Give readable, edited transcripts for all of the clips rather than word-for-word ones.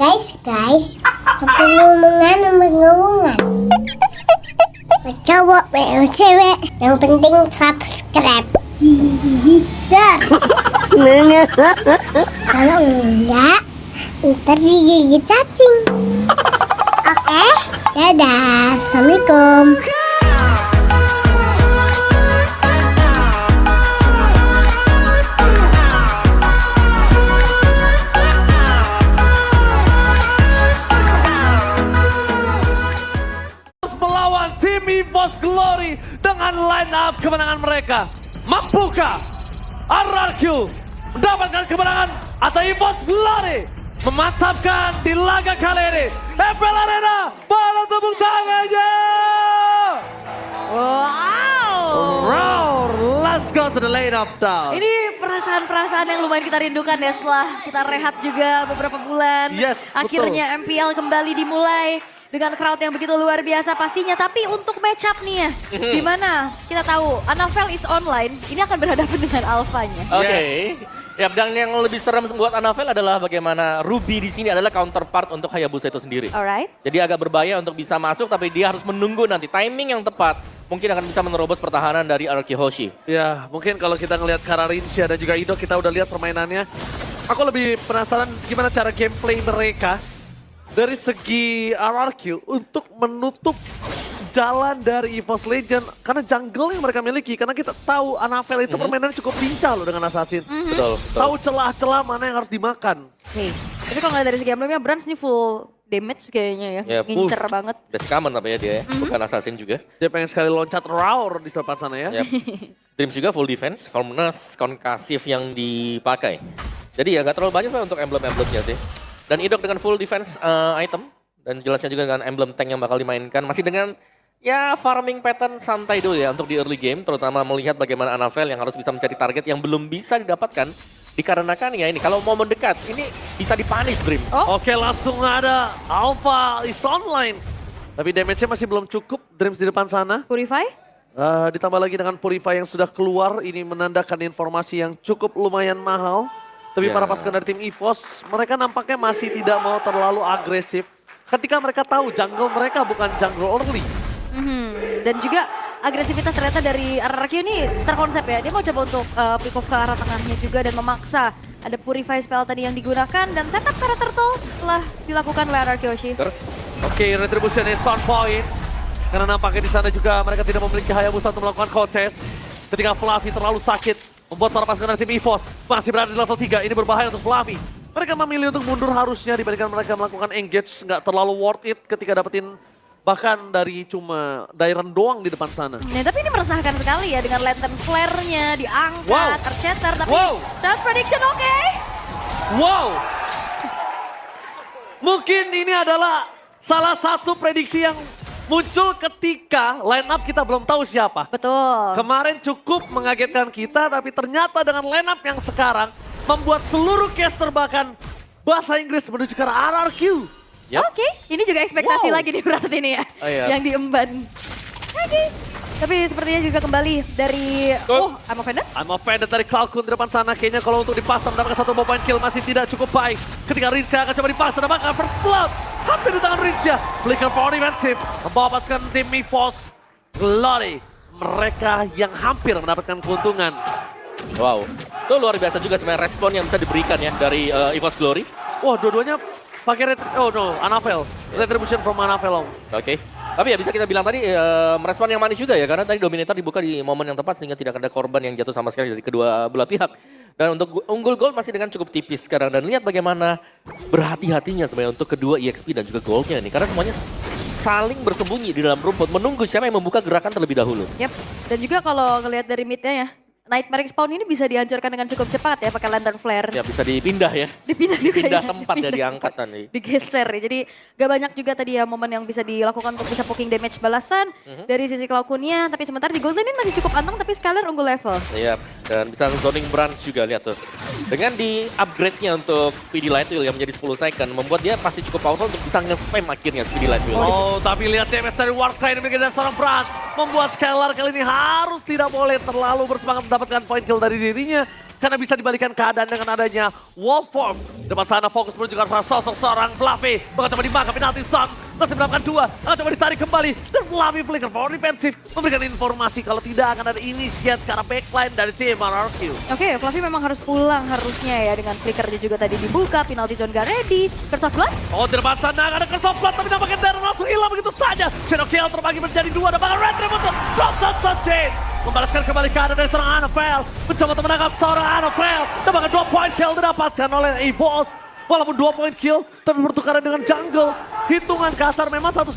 Guys, aku ngomongan. Cowok, cewek, yang penting subscribe. Dar. Kalau enggak, ntar digigit cacing. Oke, dadah, assalamualaikum. Melawan tim EVOS Glory dengan line up kemenangan mereka. Mampukah RRQ mendapatkan kemenangan atau EVOS Glory memantapkan di laga kali ini? FPL Arena, boleh tepuk tangannya. Wow. Let's go to the line up down. Ini perasaan-perasaan yang lumayan kita rindukan ya setelah kita rehat juga beberapa bulan. Yes, Akhirnya MPL kembali dimulai dengan crowd yang begitu luar biasa pastinya. Tapi untuk match up nih ya, dimana kita tahu Anavel is online, ini akan berhadapan dengan Alphanya. Oke. Ya, dan yang lebih serem buat Anavel adalah bagaimana Ruby di sini adalah counterpart untuk Hayabusa itu sendiri. Alright. Jadi agak berbahaya untuk bisa masuk, tapi dia harus menunggu nanti timing yang tepat. Mungkin akan bisa menerobos pertahanan dari RRQ Hoshi. Ya, mungkin kalau kita ngelihat Kararinsya dan juga Ido, kita udah lihat permainannya. Aku lebih penasaran gimana cara gameplay mereka dari segi RRQ untuk menutup jalan dari EVOS Legend. Karena jungle yang mereka miliki, karena kita tahu Anavel itu permainannya cukup lincah loh dengan Assassin. Betul. Tahu celah-celah mana yang harus dimakan. Oke. Tapi kalau ngeliat dari segi emblemnya, Brans ini full damage kayaknya ya. Ya, full. Ngincer banget. Best common tapi ya dia ya, bukan assassin juga. Dia pengen sekali loncat roar di depan sana ya. Yep. Dreams juga full defense, firmness, konkasif yang dipakai. Jadi ya nggak terlalu banyak lah untuk emblem-emblemnya sih. Dan Idok dengan full defense item, dan jelasnya juga dengan emblem tank yang bakal dimainkan. Masih dengan ya farming pattern santai dulu ya untuk di early game, terutama melihat bagaimana Anavel yang harus bisa mencari target yang belum bisa didapatkan. Dikarenakan ya ini, kalau mau mendekat, ini bisa dipanis Dreams. Oke, langsung ada Alpha is online. Tapi damage-nya masih belum cukup, Dreams di depan sana. Purify? Ditambah lagi dengan Purify yang sudah keluar, ini menandakan informasi yang cukup lumayan mahal. Tapi Ya. para pasukan dari tim EVOS, mereka nampaknya masih tidak mau terlalu agresif. Ketika mereka tahu jungle mereka bukan jungle early. Dan juga agresivitas ternyata dari RRQ ini terkonsep ya. Dia mau coba untuk pick off ke arah tengahnya juga dan memaksa. Ada Purify spell tadi yang digunakan dan setup para turtle telah dilakukan oleh RRQ Hoshi. Terus Oke, retribution is on point. Karena nampaknya di sana juga mereka tidak memiliki Hayabusa untuk melakukan kontes. Ketika Fluffy terlalu sakit, membuat para pasukan dari tim EVOS masih berada di level 3. Ini berbahaya untuk Fluffy. Mereka memilih untuk mundur harusnya dibandingkan mereka melakukan engage. Nggak terlalu worth it ketika dapetin bahkan dari cuma Dairon doang di depan sana. Nah, tapi ini meresahkan sekali ya dengan lantern flare-nya diangkat, Wow. terceter, tapi Wow. Dance prediction oke. Wow! Mungkin ini adalah salah satu prediksi yang muncul ketika line up kita belum tahu siapa. Betul. Kemarin cukup mengagetkan kita, tapi ternyata dengan line up yang sekarang membuat seluruh caster bahkan bahasa Inggris menuju ke arah RRQ. Yap. Oke, ini juga ekspektasi Wow. lagi nih berarti nih ya. Oh, iya. Yang diemban. Oke. Tapi sepertinya juga kembali dari I'm offended. I'm offended dari Cloudkun di depan sana. Kayaknya kalau untuk dipasang mendapatkan satu point kill masih tidak cukup baik. Ketika Rinsya akan coba dipasang, mendapatkan first blood. Hampir di tangan Rinsya. Belikan power defensive. Membawa pasukan tim EVOS Glory. Mereka yang hampir mendapatkan keuntungan. wow, itu luar biasa juga sebenarnya respon yang bisa diberikan ya dari EVOS Glory. Wah, dua-duanya pakai Anavel. Retribution from Anavel. Oke. Tapi ya bisa kita bilang tadi merespon yang manis juga ya, karena tadi Dominator dibuka di momen yang tepat sehingga tidak ada korban yang jatuh sama sekali dari kedua belah pihak. Dan untuk unggul gold masih dengan cukup tipis sekarang, dan lihat bagaimana berhati-hatinya sebenarnya untuk kedua EXP dan juga goldnya nih, karena semuanya saling bersembunyi di dalam rumput menunggu siapa yang membuka gerakan terlebih dahulu. Yap. Dan juga kalau ngelihat dari midnya ya, Nightmare Spawn ini bisa dihancurkan dengan cukup cepat ya pakai lantern flare. Ya bisa dipindah ya. Dipindah juga Pindah ya. tempat ya, Dipindah diangkat tempat. nanti. Digeser ya. Jadi gak banyak juga tadi ya momen yang bisa dilakukan untuk bisa poking damage balasan dari sisi Cloudkunnya. Tapi sementara di Golden ini masih cukup anteng tapi Skylar unggul level. Iya, dan bisa zoning branch juga lihat tuh. Dengan di upgrade-nya untuk Speedy Light Wheel yang menjadi 10 second, membuat dia pasti cukup powerful untuk bisa nge-spam akhirnya Speedy Light Wheel. Oh, tapi lihat damage dari Warcry yang diberikan dari seorang Brand. Membuat Skylar kali ini harus tidak boleh terlalu bersemangat mendapatkan point kill dari dirinya. Karena bisa dibalikan keadaan dengan adanya Wolfform. Depan sana fokus menunjukkan para sosok seorang Fluffy. Bakal coba dimakan penalti Son. Masih mendapatkan 2. Akan coba ditarik kembali. Dan Fluffy flicker power defensif. Memberikan informasi kalau tidak akan ada initiate ke arah backline dari tim RRQ. Oke, Fluffy memang harus pulang harusnya ya dengan flickernya juga tadi dibuka, penalty zone gak ready. Curse of Blood? Oh, di depan sana ada Curse of Blood, tapi nampaknya Darren langsung hilang begitu saja. Shadow Kill terbagi menjadi 2 dan bakal Red Trap untuk Roxanne Sanchez. Membalaskan kembali keadaan dari seorang Anafel. Mencoba untuk menangkap seorang Anafel. Dan bahkan 2 point kill didapatkan oleh EVOS. Walaupun 2 point kill, tapi bertukaran dengan jungle. Hitungan kasar memang 1,5,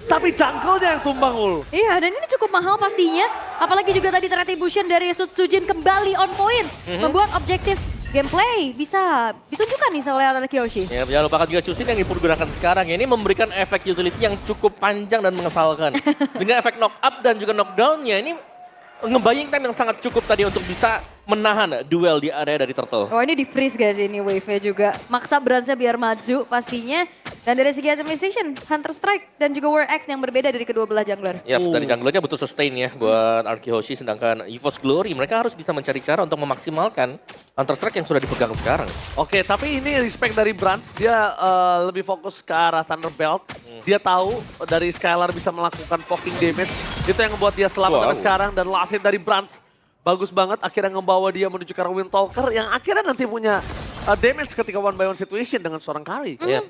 tapi jungle-nya yang tumbang, Ul. Iya, dan ini cukup mahal pastinya. Apalagi juga tadi Retribution dari Sutsujin kembali on point. Membuat objektif gameplay bisa ditunjukkan nih oleh anak Kyoshi. Ya, jangan lupakan juga Chusin yang dipergunakan sekarang. Ini memberikan efek utility yang cukup panjang dan mengesalkan. Sehingga efek knock up dan juga knockdown-nya ini nge-buying time yang sangat cukup tadi untuk bisa menahan duel di area dari Turtle. Oh, ini di freeze guys ini wave-nya juga. Maksa Bransnya biar maju pastinya. Dan dari segi itemization, Hunter Strike dan juga War Axe yang berbeda dari kedua belah jungler. Ya, dari junglernya butuh sustain ya buat Arkihoshi, sedangkan EVOS Glory mereka harus bisa mencari cara untuk memaksimalkan Hunter Strike yang sudah dipegang sekarang. Oke, tapi ini respect dari Brans, dia lebih fokus ke arah Thunderbelt. Dia tahu dari Skylar bisa melakukan poking damage. Itu yang membuat dia selamat sampai sekarang. Dan last hit dari Brans, bagus banget. Akhirnya ngebawa dia menuju ke arah Windtalker yang akhirnya nanti punya damage ketika one by one situation dengan seorang Kari. Iya.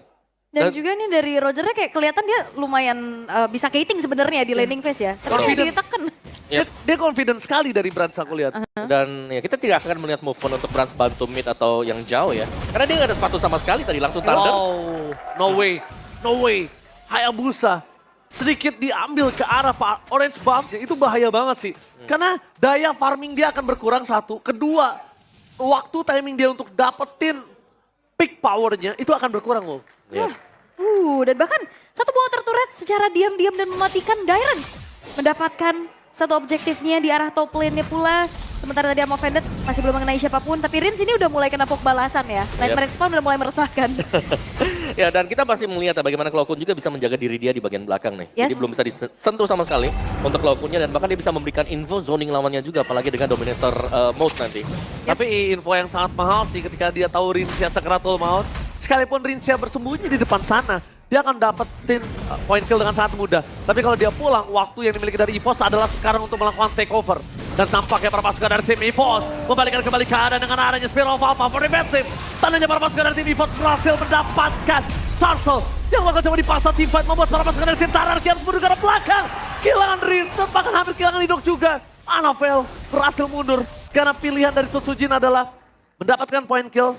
Dan juga nih dari Rogernya kayak kelihatan dia lumayan bisa kating sebenarnya di laning phase ya. Tapi Confident. ditekan. Dia confident sekali dari Brans aku lihat. Dan ya kita tidak akan melihat movement untuk Brans bantu mid atau yang jauh ya. Karena dia nggak ada sepatu sama sekali tadi, langsung Thunder. Wow, no way, no way. Hayabusa sedikit diambil ke arah Pak Orange Bomb, ya itu bahaya banget sih. Karena daya farming dia akan berkurang 1. Kedua, waktu timing dia untuk dapetin peak powernya itu akan berkurang loh. Iya. Dan bahkan satu water turret secara diam-diam dan mematikan Dairen. Mendapatkan satu objektifnya di arah top lane-nya pula. Sementara tadi Amo Vended masih belum mengenai siapapun. Tapi Rins ini udah mulai kena poke balasan ya. Nightmare Spawn udah mulai meresahkan. Ya, dan kita masih melihat ya bagaimana Cloakun juga bisa menjaga diri dia di bagian belakang nih. Yes. Jadi belum bisa disentuh sama sekali untuk Cloakunnya, dan bahkan dia bisa memberikan info zoning lawannya juga, apalagi dengan Dominator mode nanti. Tapi info yang sangat mahal sih ketika dia tahu Rinsia Sakratul Maut. Sekalipun Rinsia bersembunyi di depan sana, dia akan dapetin point kill dengan sangat mudah. Tapi kalau dia pulang, waktu yang dimiliki dari EVOS adalah sekarang untuk melakukan takeover. Dan tampaknya para pasukan dari tim EVOS membalikan kembali keadaan dengan arahnya Spiral of Alpha for defensive. Tandanya para pasukan dari tim EVOS berhasil mendapatkan Turtle yang bakal coba dipaksa teamfight, membuat para pasukan dari tim Tararki harus mundur ke arah belakang. Kehilangan Riz, dan bahkan hampir kehilangan Hidok juga. Anafel berhasil mundur karena pilihan dari Sutsujin adalah mendapatkan point kill,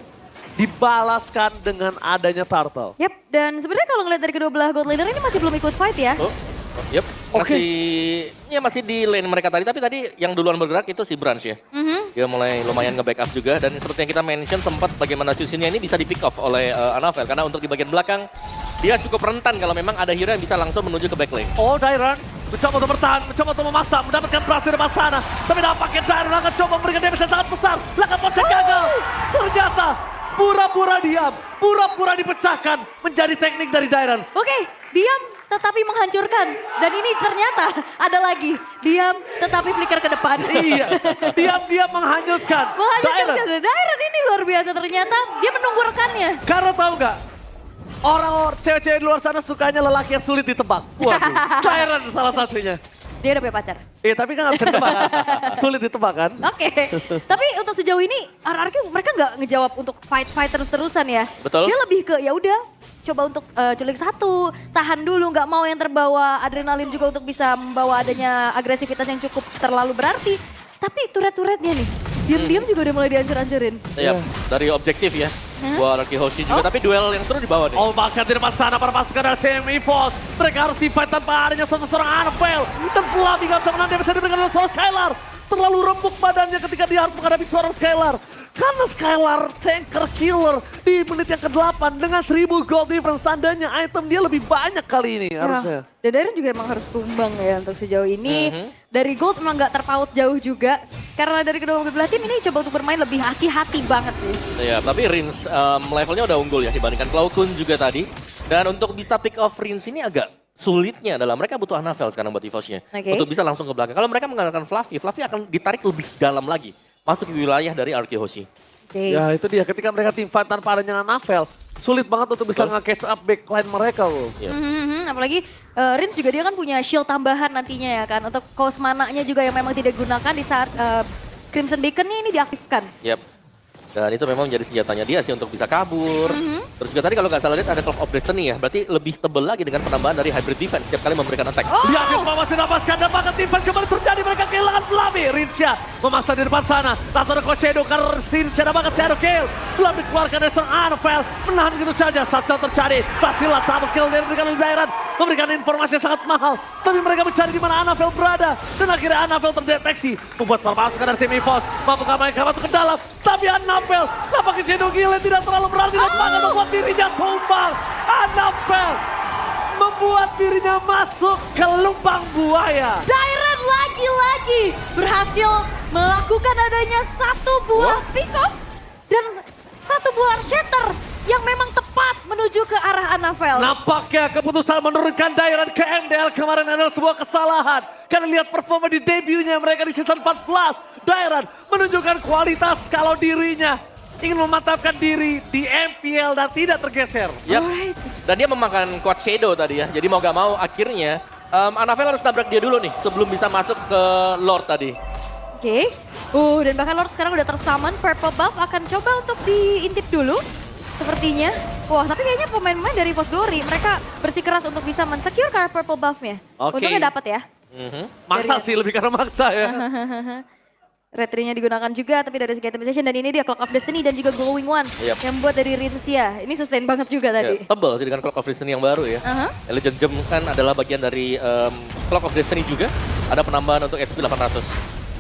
dibalaskan dengan adanya Turtle. Yap, dan sebenarnya kalau ngeliat dari kedua belah gold laner ini masih belum ikut fight ya. Yep, masih di lane mereka tadi, tapi tadi yang duluan bergerak itu si Brans ya. Dia mulai lumayan nge-backup juga, dan seperti yang kita mention sempat bagaimana Chusinnya ini bisa di-pick off oleh Anafel, karena untuk di bagian belakang dia cukup rentan kalau memang ada hero yang bisa langsung menuju ke backlane. Oh, Dairon mencoba untuk bertahan, mencoba untuk memaksa, mendapatkan berhasil di depan sana. Tapi nampaknya Dairon akan coba memberikan damage yang sangat besar. Lakukan pocek gagal. Ternyata pura-pura diam, pura-pura dipecahkan menjadi teknik dari Dairon. Oke, diam tetapi menghancurkan. Dan ini ternyata ada lagi. Diam tetapi flicker ke depan. Iya, diam-diam menghanyutkan. Menghancurkan. Dairon ini luar biasa ternyata. Dia menunggu rekannya. Karena tahu nggak? Orang cewek-cewek di luar sana sukanya lelaki yang sulit ditebak. Waduh, Dairon salah satunya. Dia udah punya pacar. Iya, tapi kan nggak bisa ditebak kan? Sulit ditebak kan? Oke. Tapi untuk sejauh ini RRQ mereka nggak ngejawab untuk fight terus-terusan ya. Betul. Dia lebih ke ya udah coba untuk culik satu, tahan dulu, nggak mau yang terbawa adrenalin juga untuk bisa membawa adanya agresivitas yang cukup terlalu berarti. Tapi turret-turretnya nih, diam-diam juga udah mulai dihancur-hancurin. Iya, dari objektif ya. Buat Arkihoshi juga, tapi duel yang seru di bawah nih. Oh, bahkan di depan sana para pasukan dari tim EVOS. Mereka harus di-fight tanpa adanya seorang Anafel. Dan Fluffy gak bisa menang, dia bisa diberikan oleh seorang Skylar. Terlalu rembuk badannya ketika dia harus menghadapi seorang Skylar. Karena Skylar tanker killer di menit yang ke-8 dengan 1000 gold difference, tandanya item dia lebih banyak kali ini harusnya. Dan Dairon juga emang harus tumbang ya untuk sejauh ini. Dari gold emang nggak terpaut jauh juga. Karena dari kedua belah tim ini coba untuk bermain lebih hati-hati banget sih. Iya, tapi Rins levelnya udah unggul ya dibandingkan Cloakun juga tadi. Dan untuk bisa pick off Rins ini agak sulitnya adalah mereka butuh Anavel sekarang buat EVOS-nya. Oke. Untuk bisa langsung ke belakang. Kalau mereka mengandalkan Fluffy, Fluffy akan ditarik lebih dalam lagi. Masuk ke wilayah dari RQ Hoshi. Oke. Ya itu dia, ketika mereka tim fight tanpa adanya Anavel, sulit banget untuk bisa nge-catch up backline mereka loh. Ya. Apalagi Rins juga dia kan punya shield tambahan nantinya ya kan. Untuk Cosmana-nya juga yang memang tidak digunakan di saat Crimson Beacon-nya ini diaktifkan. Yap. Dan itu memang menjadi senjatanya dia sih untuk bisa kabur. Terus juga tadi kalau nggak salah lihat ada Clock of Destiny ya. Berarti lebih tebel lagi dengan penambahan dari Hybrid Defense setiap kali memberikan attack. Lihat Yusma masih dapatkan dan bahkan tim fight kembali terjadi, mereka kehilangan Flavi. Rinsya memaksa di depan sana. Langsung ada Coach Shadow karena Rinsya dapatkan Shadow kill. Belum dikeluarkan dari seorang Anavel. Menahan gitu saja, satu terjadi. Basila double kill dari memberikan Dairan. Memberikan informasi yang sangat mahal. Tapi mereka mencari di mana Anavel berada. Dan akhirnya Anavel terdeteksi. Membuat para pasukan dari tim EVOS. Mampukah mereka masuk ke dalam. Tapi Anavel nampaknya Shadow Gile tidak terlalu berarti. Dan bahkan membuat dirinya tumbang. Anavel membuat dirinya masuk ke lubang buaya. Dairan lagi-lagi berhasil melakukan adanya satu buah pick-off dan satu buah shatter yang memang tepat menuju ke arah Anavel. Nampaknya keputusan menurunkan Dairan ke MDL kemarin adalah sebuah kesalahan. Karena lihat performa di debutnya mereka di season 14. Dairan menunjukkan kualitas kalau dirinya ingin memantapkan diri di MPL dan tidak tergeser. Yap. Dan dia memakan Coach Shadow tadi ya. Jadi mau gak mau akhirnya Anavel harus nabrak dia dulu nih sebelum bisa masuk ke Lord tadi. Oke. Dan bahkan Lord sekarang udah tersummon. Purple buff akan coba untuk diintip dulu. Sepertinya. Wah, tapi kayaknya pemain-pemain dari EVOS Glory, mereka bersikeras untuk bisa men-secure karena purple buff-nya. Oke. Untungnya dapat ya. Maksa sih, lebih karena maksa ya. Red Ring-nya digunakan juga, tapi dari segi itemization. Dan ini dia Clock of Destiny dan juga Glowing One. Yep. Yang buat dari Rinsya. Ini sustain banget juga tadi. Ya, tebel sih dengan Clock of Destiny yang baru ya. Legend Gem kan adalah bagian dari Clock of Destiny juga. Ada penambahan untuk HP 800.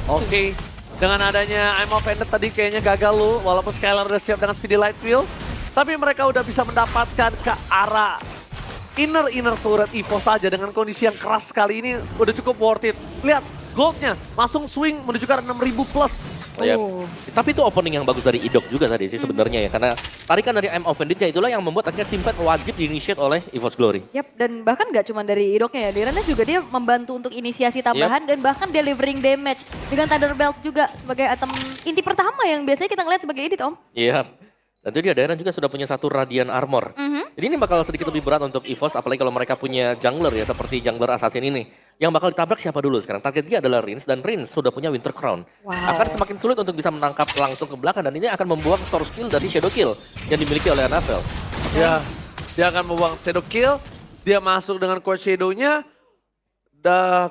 Oke. Dengan adanya I'm Offended tadi kayaknya gagal lu. Walaupun Skylar udah siap dengan Speedy Light Wheel. Tapi mereka udah bisa mendapatkan ke arah inner turret EVOS saja dengan kondisi yang keras kali ini udah cukup worth it. Lihat goldnya langsung swing menuju ke 6.000 plus. Yep. Tapi itu opening yang bagus dari Idok juga tadi sih sebenarnya ya. Karena tarikan dari I'm Offended-nya itulah yang membuat akhirnya tim fight wajib di-initiate oleh EVOS Glory. Yap, dan bahkan nggak cuma dari Idoknya ya, Dairannya juga dia membantu untuk inisiasi tambahan dan bahkan delivering damage dengan Thunder Belt juga sebagai item inti pertama yang biasanya kita ngeliat sebagai edit, Om. Iya. Tentu dia Dairan juga sudah punya satu Radiant Armor. Jadi ini bakal sedikit lebih berat untuk EVOS, apalagi kalau mereka punya jungler ya, seperti jungler Assassin ini. Yang bakal ditabrak siapa dulu sekarang? Target dia adalah Rins, dan Rins sudah punya Winter Crown. Wow. Akan semakin sulit untuk bisa menangkap langsung ke belakang, dan ini akan membuang source kill dari Shadow Kill yang dimiliki oleh Anavel. Ya, dia akan membuang Shadow Kill, dia masuk dengan Core Shadow-nya.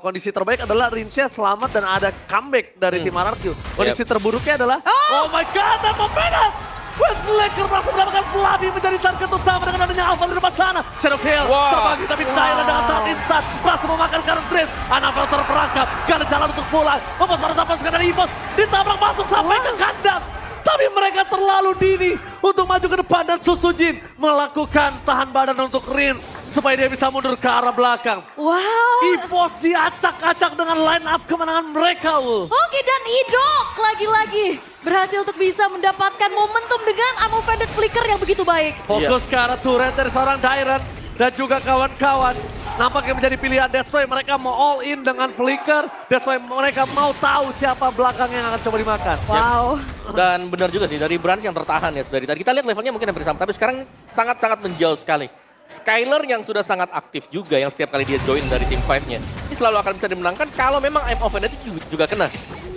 Kondisi terbaik adalah Rinsya selamat dan ada comeback dari tim RRQ. Kondisi terburuknya adalah, oh my god, I'm Offended! Westlaker berhasil mendapatkan Flavi menjadi target utama dengan adanya Alpha di depan sana. Shadow Kill terbagi tapi Dairan dengan saat instan berhasil memakan Karen Grace. Anavel terperangkap, gak ada jalan untuk pulang. Membuat para pasukan dari EVOS ditabrak masuk sampai ke kandang. Tapi mereka terlalu dini untuk maju ke depan dan Susujin melakukan tahan badan untuk Rins supaya dia bisa mundur ke arah belakang. Wow. EVOS diacak-acak dengan line up kemenangan mereka. Oke, dan Idok lagi-lagi berhasil untuk bisa mendapatkan momentum dengan Ammo Pendant Flicker yang begitu baik. Fokus ke arah turret dari seorang Dairan dan juga kawan-kawan. Nampaknya menjadi pilihan, that's why mereka mau all in dengan Flicker. That's why mereka mau tahu siapa belakang yang akan coba dimakan. Wow. Dan benar juga sih, dari Brans yang tertahan ya dari tadi. Kita lihat levelnya mungkin hampir sama, tapi sekarang sangat-sangat menjauh sekali. Skylar yang sudah sangat aktif juga, yang setiap kali dia join dari tim 5-nya. Ini selalu akan bisa dimenangkan kalau memang I'm Offended itu juga kena.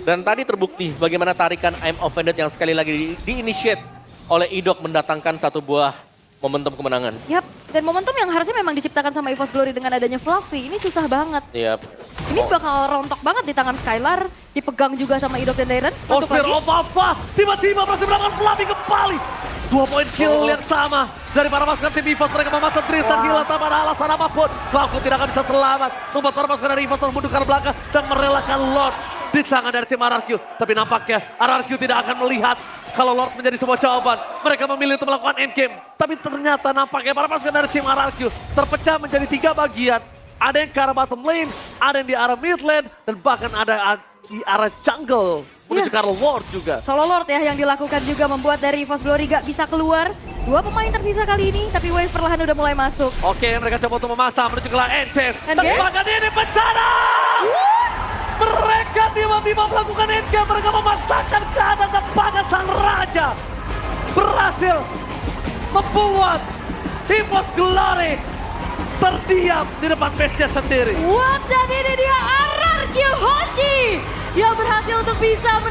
Dan tadi terbukti bagaimana tarikan I'm Offended yang sekali lagi di-initiate oleh Idok mendatangkan satu buah momentum kemenangan. Yap, dan momentum yang harusnya memang diciptakan sama EVOS Glory dengan adanya Fluffy, ini susah banget. Yap. Ini bakal rontok banget di tangan Skylar, dipegang juga sama Idok dan Dairan. Masuk Oscar lagi. of Alpha tiba-tiba berhasil mendapatkan Flavi kembali. 2 poin kill yang sama dari para pasukan tim EVOS. Mereka memasang Tristan Gila tanpa ada alasan apapun. Falco tidak akan bisa selamat. Membuat para pasukan dari EVOS terbunuh ke belakang dan merelakan Lord di tangan dari tim RRQ. Tapi nampaknya RRQ tidak akan melihat kalau Lord menjadi sebuah jawaban. Mereka memilih untuk melakukan endgame. Tapi ternyata nampaknya para pasukan dari tim RRQ terpecah menjadi 3 bagian. Ada yang ke arah bottom lane, ada yang di arah mid lane, dan bahkan ada di arah jungle. Menuju ke arah Lord juga. Solo Lord ya yang dilakukan juga membuat dari EVOS Glory gak bisa keluar. 2 pemain tersisa kali ini, tapi Wave perlahan udah mulai masuk. Oke, mereka coba untuk memasang menuju ke line endgame. Endgame? Tembakan ini bencana! Mereka tiba-tiba melakukan endgame. Mereka memasangkan ke atas tembakan sang raja. Berhasil membuat EVOS Glory terdiam di depan base-nya sendiri. What? Dan ini dia RRQ Hoshi yang berhasil untuk bisa